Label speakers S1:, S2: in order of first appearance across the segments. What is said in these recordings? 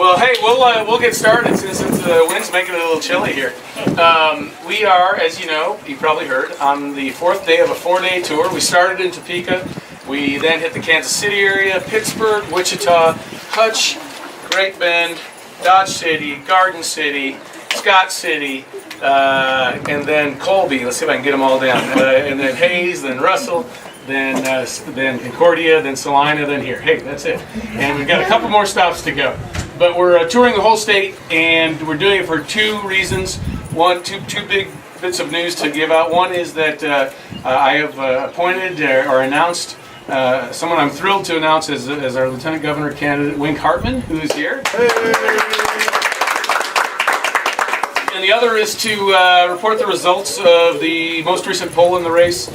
S1: Well, hey, we'll get started since the wind's making it a little chilly here. We are, as you know, you probably heard, on the fourth day of a 4-day tour. We started in Topeka. We then hit the Kansas City area, Pittsburgh, Wichita, Hutch, Great Bend, Dodge City, Garden City, Scott City, and then Colby. Let's see if I can get them all down. And then Hayes, then Russell, then Concordia, then Salina, then here. Hey, that's it. And we've got a couple more stops to go. But we're touring the whole state, and we're doing it for two reasons. Two big bits of news to give out. One is that I have appointed or announced someone I'm thrilled to announce as our Lieutenant Governor candidate, Wink Hartman, who is here. And the other is to report the results of the most recent poll in the race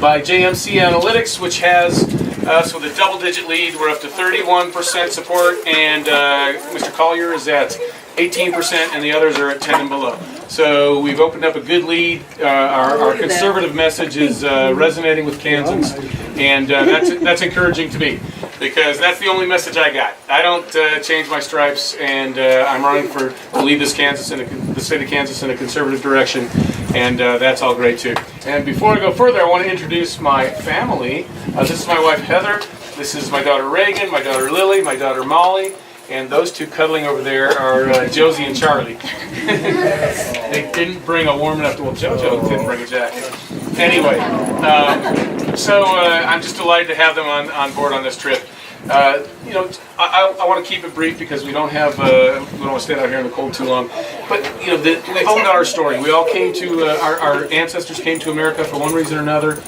S1: by JMC Analytics, which has us with a double-digit lead. We're up to 31% support, and Mr. Collier is at 18%, and the others are at 10 and below. So we've opened up a good lead. Our conservative message is resonating with Kansans, and that's encouraging to me, because that's the only message I got. I don't change my stripes, and I'm running to lead the state of Kansas in a conservative direction, and that's all great too. And before I go further, I want to introduce my family. This is my wife Heather. This is my daughter Reagan, my daughter Lily, my daughter Molly, and those two cuddling over there are Josie and Charlie. They didn't bring a warm enough. Well, JoJo didn't bring a jacket. Anyway, so I'm just delighted to have them on board on this trip. I want to keep it brief because we don't want to stand out here in the cold too long. But we've all got our story. We all came to our ancestors came to America for one reason or another.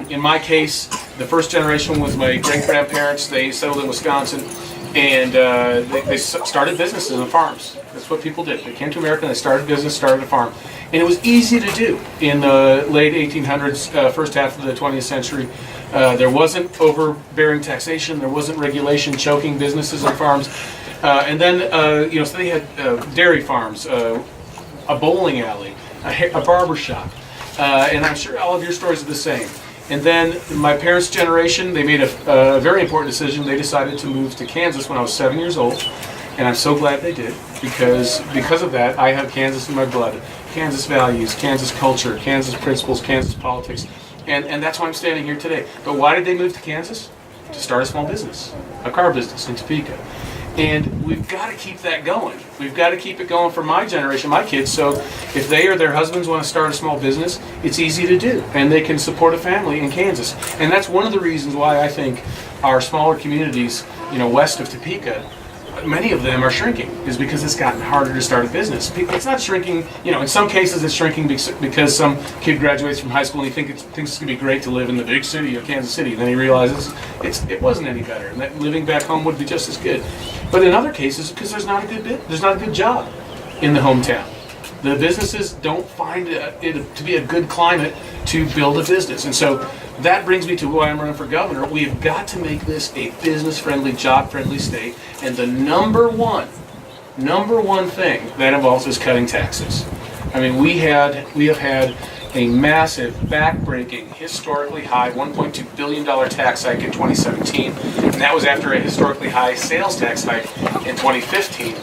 S1: In my case, the first generation was my great-grandparents. They settled in Wisconsin, and they started businesses and farms. That's what people did. They came to America and they started business, started a farm. And it was easy to do in the late 1800s, first half of the 20th century. There wasn't overbearing taxation, there wasn't regulation choking businesses and farms. And then, so they had dairy farms, a bowling alley, a barber shop. And I'm sure all of your stories are the same. And then my parents' generation, they made a very important decision. They decided to move to Kansas when I was 7 years old. And I'm so glad they did, because of that, I have Kansas in my blood. Kansas values, Kansas culture, Kansas principles, Kansas politics. And that's why I'm standing here today. But why did they move to Kansas? To start a small business, a car business in Topeka. And we've got to keep that going. We've got to keep it going for my generation, my kids. So if they or their husbands want to start a small business, it's easy to do. And they can support a family in Kansas. And that's one of the reasons why I think our smaller communities, west of Topeka, many of them are shrinking, is because it's gotten harder to start a business. It's not shrinking, in some cases it's shrinking because some kid graduates from high school and he thinks it's going to be great to live in the big city of Kansas City. Then he realizes it wasn't any better, and that living back home would be just as good. But in other cases, because there's not a good job in the hometown. The businesses don't find it to be a good climate to build a business. And so that brings me to why I'm running for governor. We've got to make this a business-friendly, job-friendly state. And the number one thing that involves is cutting taxes. I mean, we have had a massive, back-breaking, historically high $1.2 billion tax hike in 2017. And that was after a historically high sales tax hike in 2015.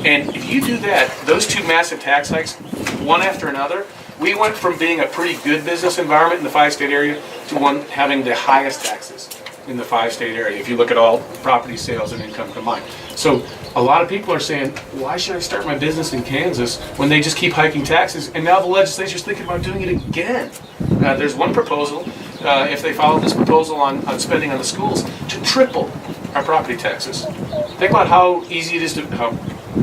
S1: And if you do that, those two massive tax hikes, one after another, we went from being a pretty good business environment in the 5-state area to one having the highest taxes in the 5-state area, if you look at all property sales and income combined. So a lot of people are saying, why should I start my business in Kansas when they just keep hiking taxes? And now the legislature's thinking about doing it again. There's one proposal, if they follow this proposal on spending on the schools, to triple our property taxes. Think about how easy it is how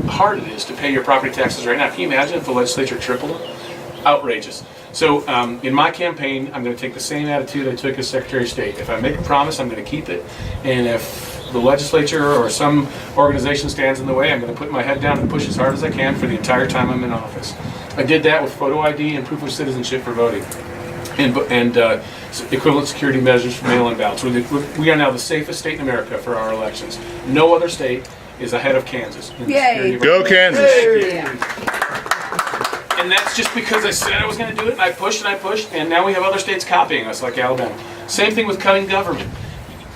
S1: hard it is to pay your property taxes right now. Can you imagine if the legislature tripled them? Outrageous. So in my campaign, I'm going to take the same attitude I took as Secretary of State. If I make a promise, I'm going to keep it. And if the legislature or some organization stands in the way, I'm going to put my head down and push as hard as I can for the entire time I'm in office. I did that with photo ID and proof of citizenship for voting, and equivalent security measures for mail-in ballots. We are now the safest state in America for our elections. No other state is ahead of Kansas.
S2: Yay!
S3: Go Kansas!
S1: And that's just because I said I was going to do it, and I pushed, and now we have other states copying us, like Alabama. Same thing with cutting government.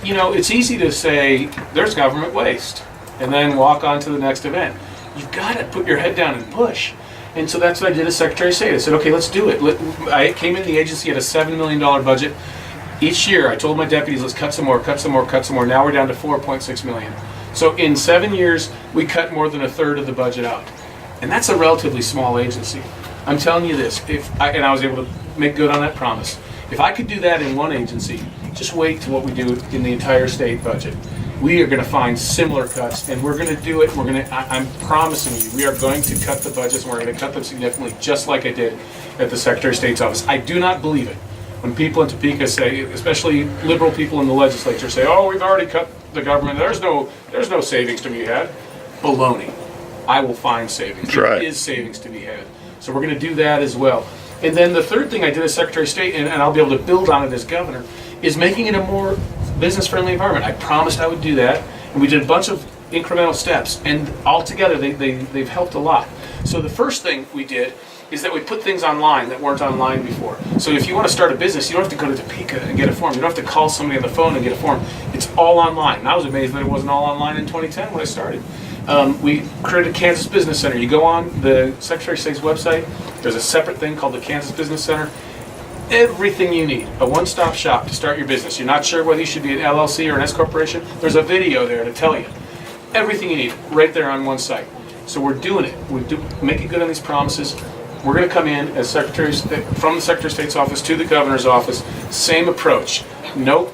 S1: It's easy to say there's government waste. and then walk on to the next event. You've got to put your head down and push. And so that's what I did as Secretary of State. I said, okay, let's do it. I came in the agency at a $7 million budget. Each year, I told my deputies, let's cut some more, cut some more, cut some more. Now we're down to $4.6 million. So in 7 years, we cut more than a third of the budget out. And that's a relatively small agency. I'm telling you this, and I was able to make good on that promise. If I could do that in one agency, just wait to what we do in the entire state budget. We are going to find similar cuts, and we're going to do it. I'm promising you, we are going to cut the budgets, and we're going to cut them significantly, just like I did at the Secretary of State's office. I do not believe it. When people in Topeka say, especially liberal people in the legislature say, oh, we've already cut the government, there's no savings to be had. Baloney. I will find savings.
S2: That's right.
S1: There is savings to be had. So we're going to do that as well. And then the third thing I did as Secretary of State, and I'll be able to build on it as governor, is making it a more business-friendly environment. I promised I would do that, and we did a bunch of incremental steps, and altogether they've helped a lot. So the first thing we did is that we put things online that weren't online before. So if you want to start a business, you don't have to go to Topeka and get a form. You don't have to call somebody on the phone and get a form. It's all online. And I was amazed that it wasn't all online in 2010 when I started. We created a Kansas Business Center. You go on the Secretary of State's website, there's a separate thing called the Kansas Business Center. Everything you need, a one-stop shop to start your business. You're not sure whether you should be an LLC or an S corporation, there's a video there to tell you. Everything you need right there on one site. So we're doing it. We're making good on these promises. We're going to come in as secretaries from the Secretary of State's office to the governor's office. Same approach. No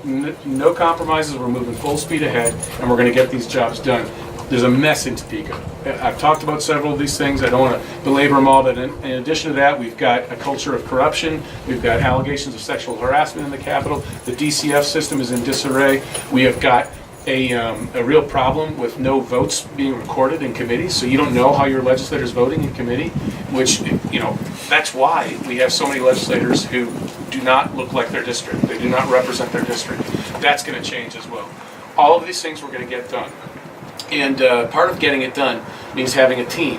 S1: compromises. We're moving full speed ahead, and we're going to get these jobs done. There's a mess in Topeka. I've talked about several of these things. I don't want to belabor them all, but in addition to that, we've got a culture of corruption. We've got allegations of sexual harassment in the Capitol. The DCF system is in disarray. We have got a real problem with no votes being recorded in committees, so you don't know how your legislator's voting in committee, which, that's why we have so many legislators who do not look like their district. They do not represent their district. That's going to change as well. All of these things we're going to get done. And part of getting it done means having a team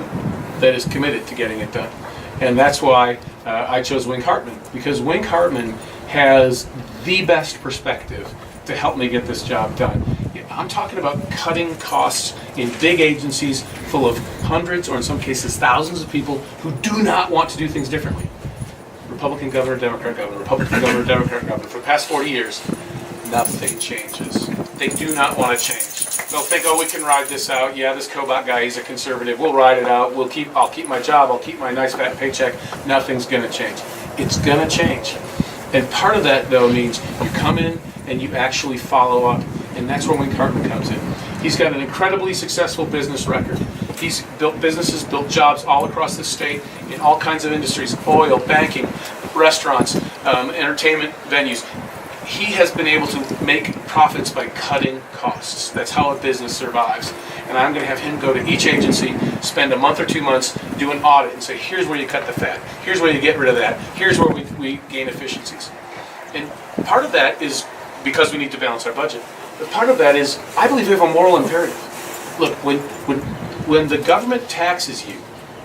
S1: that is committed to getting it done. And that's why I chose Wink Hartman, because Wink Hartman has the best perspective to help me get this job done. I'm talking about cutting costs in big agencies full of hundreds, or in some cases thousands of people who do not want to do things differently. Republican governor, Democrat governor, Republican governor, Democrat governor. For the past 40 years, nothing changes. They do not want to change. They'll think, oh, we can ride this out. Yeah, this Koback guy, he's a conservative. We'll ride it out. I'll keep my job. I'll keep my nice fat paycheck. Nothing's going to change. It's going to change. And part of that, though, means you come in and you actually follow up. And that's where Wink Hartman comes in. He's got an incredibly successful business record. He's built businesses, built jobs all across the state in all kinds of industries: oil, banking, restaurants, entertainment venues. He has been able to make profits by cutting costs. That's how a business survives. And I'm going to have him go to each agency, spend a month or 2 months, do an audit, and say, here's where you cut the fat. Here's where you get rid of that. Here's where we gain efficiencies. And part of that is because we need to balance our budget. But part of that is, I believe we have a moral imperative. Look, when the government taxes you,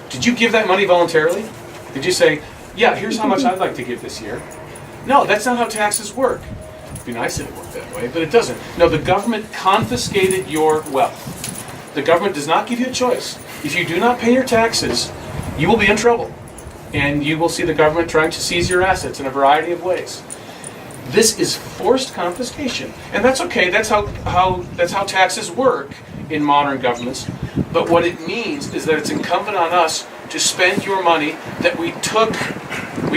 S1: did you give that money voluntarily? Did you say, yeah, here's how much I'd like to give this year? No, that's not how taxes work. It'd be nice if it worked that way, but it doesn't. No, the government confiscated your wealth. The government does not give you a choice. If you do not pay your taxes, you will be in trouble. And you will see the government trying to seize your assets in a variety of ways. This is forced confiscation, and that's okay. That's how taxes work in modern governments. But what it means is that it's incumbent on us to spend your money that we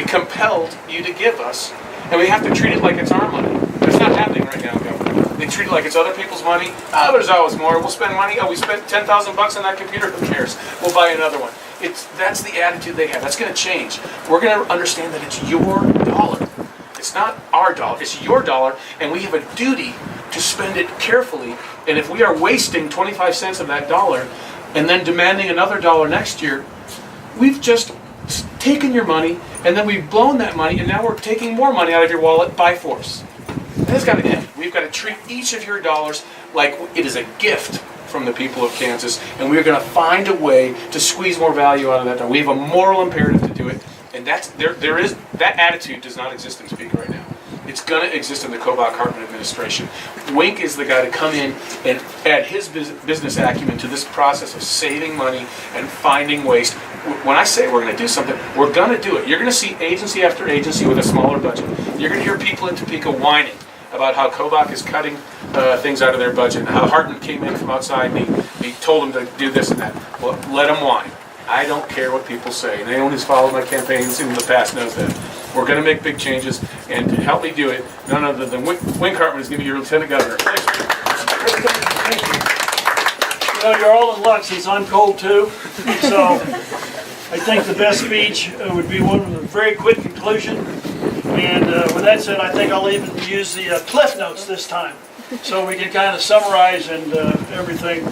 S1: compelled you to give us, and we have to treat it like it's our money. That's not happening right now, government. They treat it like it's other people's money. Oh, there's always more. We'll spend money. Oh, we spent $10,000 on that computer. Who cares? We'll buy another one. That's the attitude they have. That's going to change. We're going to understand that it's your dollar. It's not our dollar, it's your dollar, and we have a duty to spend it carefully. And if we are wasting 25 cents of that dollar and then demanding another dollar next year, we've just taken your money, and then we've blown that money, and now we're taking more money out of your wallet by force. That's got to end. We've got to treat each of your dollars like it is a gift from the people of Kansas, and we're going to find a way to squeeze more value out of that dollar. We have a moral imperative to do it. And that attitude does not exist in Topeka right now. It's going to exist in the Koback-Hartman administration. Wink is the guy to come in and add his business acumen to this process of saving money and finding waste. When I say we're going to do something, we're going to do it. You're going to see agency after agency with a smaller budget. You're going to hear people in Topeka whining about how Koback is cutting things out of their budget, and how Hartman came in from outside and he told them to do this and that. Well, let them whine. I don't care what people say. And anyone who's followed my campaigns in the past knows that. We're going to make big changes, and to help me do it, none other than Wink Hartman is going to be your Lieutenant Governor. Thanks.
S2: Thank you. You know, you're all in luck since I'm cold too. So I think the best speech would be one with a very quick conclusion. And with that said, I think I'll even use the Cliff Notes this time, so we can kind of summarize and everything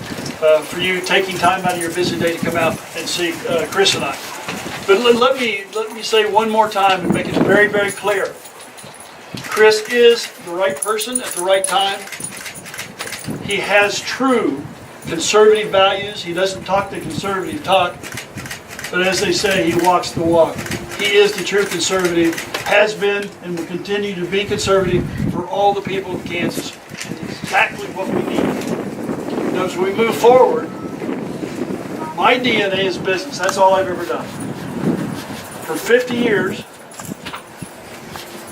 S2: for you taking time out of your busy day to come out and see Kris and I. But let me say one more time and make it very, very clear. Kris is the right person at the right time. He has true conservative values. He doesn't talk the conservative talk, but as they say, he walks the walk. He is the true conservative, has been and will continue to be conservative for all the people of Kansas. It's exactly what we need. Now, as we move forward, my DNA is business. That's all I've ever done. For 50 years,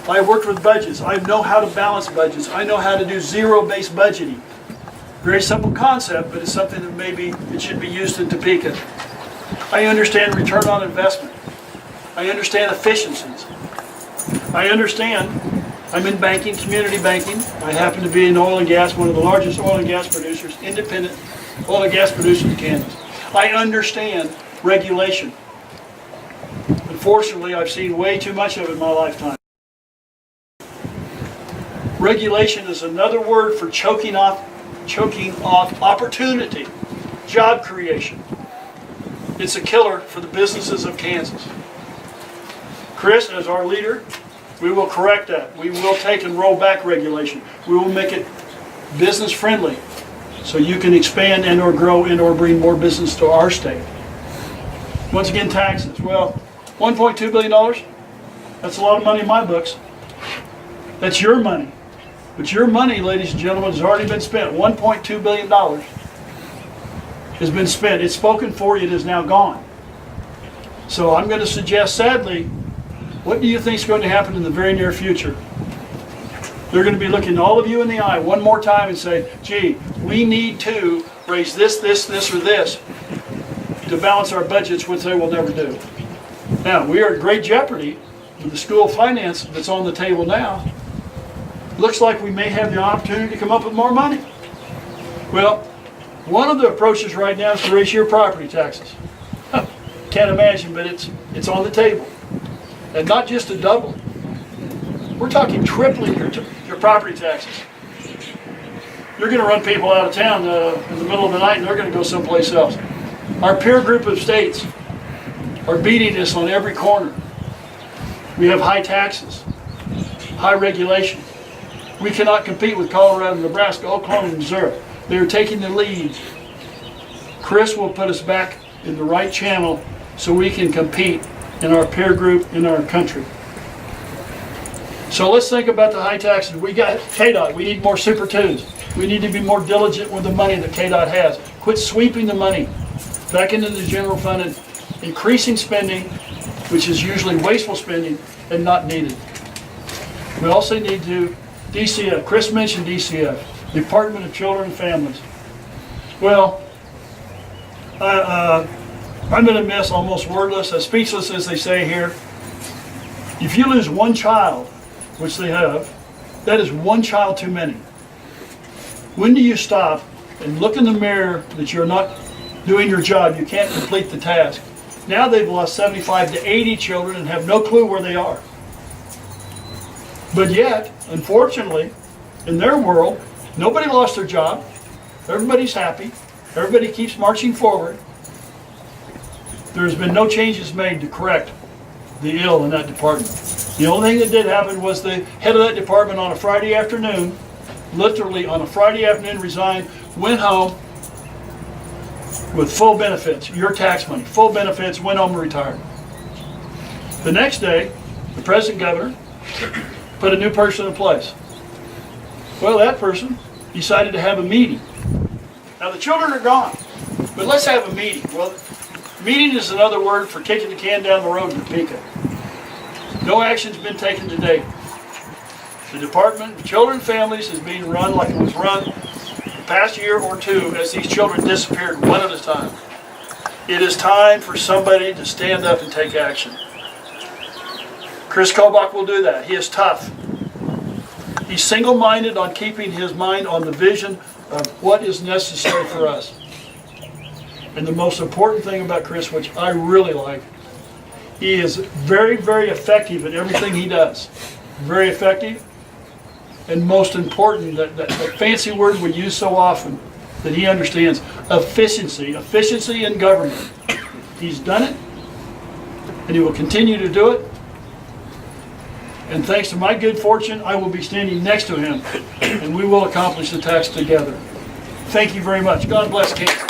S2: I worked with budgets. I know how to balance budgets. I know how to do zero-based budgeting. Very simple concept, but it's something that maybe it should be used in Topeka. I understand return on investment. I understand efficiencies. I understand I'm in banking, community banking. I happen to be in oil and gas, one of the largest oil and gas producers, independent oil and gas producers in Kansas. I understand regulation. Unfortunately, I've seen way too much of it in my lifetime. Regulation is another word for choking off opportunity, job creation. It's a killer for the businesses of Kansas. Kris, as our leader, we will correct that. We will take and roll back regulation. We will make it business friendly so you can expand and or grow and or bring more business to our state. Once again, taxes. Well, $1.2 billion, that's a lot of money in my books. That's your money. But your money, ladies and gentlemen, has already been spent. $1.2 billion has been spent. It's spoken for you. It is now gone. So I'm going to suggest, sadly, what do you think is going to happen in the very near future? They're going to be looking all of you in the eye one more time and say, gee, we need to raise this, or this to balance our budgets, which they will never do. Now, we are at great jeopardy with the school of finance that's on the table now. Looks like we may have the opportunity to come up with more money. Well, one of the approaches right now is to raise your property taxes. Can't imagine, but it's on the table. And not just a double. We're talking tripling your property taxes. You're going to run people out of town in the middle of the night, and they're going to go someplace else. Our peer group of states are beating us on every corner. We have high taxes, high regulation. We cannot compete with Colorado, Nebraska, Oklahoma, and Missouri. They are taking the lead. Kris will put us back in the right channel so we can compete in our peer group, in our country. So let's think about the high taxes. We got KDOT. We need more Super 2s. We need to be more diligent with the money that KDOT has. Quit sweeping the money back into the general fund and increasing spending, which is usually wasteful spending and not needed. We also need to DCF. Kris mentioned DCF, Department of Children and Families. Well, I'm going to miss almost wordless, as speechless as they say here. If you lose one child, which they have, that is one child too many. When do you stop and look in the mirror that you're not doing your job, you can't complete the task? Now they've lost 75 to 80 children and have no clue where they are. But yet, unfortunately, in their world, nobody lost their job. Everybody's happy. Everybody keeps marching forward. There's been no changes made to correct the ill in that department. The only thing that did happen was the head of that department on a Friday afternoon, literally on a Friday afternoon, resigned, went home with full benefits, your tax money, full benefits, went home and retired. The next day, the president governor put a new person in place. Well, that person decided to have a meeting. Now the children are gone, but let's have a meeting. Well, meeting is another word for kicking the can down the road in Topeka. No action's been taken to date. The Department of Children and Families is being run like it was run the past year or two as these children disappeared one at a time. It is time for somebody to stand up and take action. Kris Koback will do that. He is tough. He's single-minded on keeping his mind on the vision of what is necessary for us. And the most important thing about Kris, which I really like, he is very, very effective at everything he does. Very effective. And most important, that fancy word we use so often that he understands, efficiency. Efficiency in government. He's done it, and he will continue to do it. And thanks to my good fortune, I will be standing next to him, and we will accomplish the task together. Thank you very much. God bless Kansas.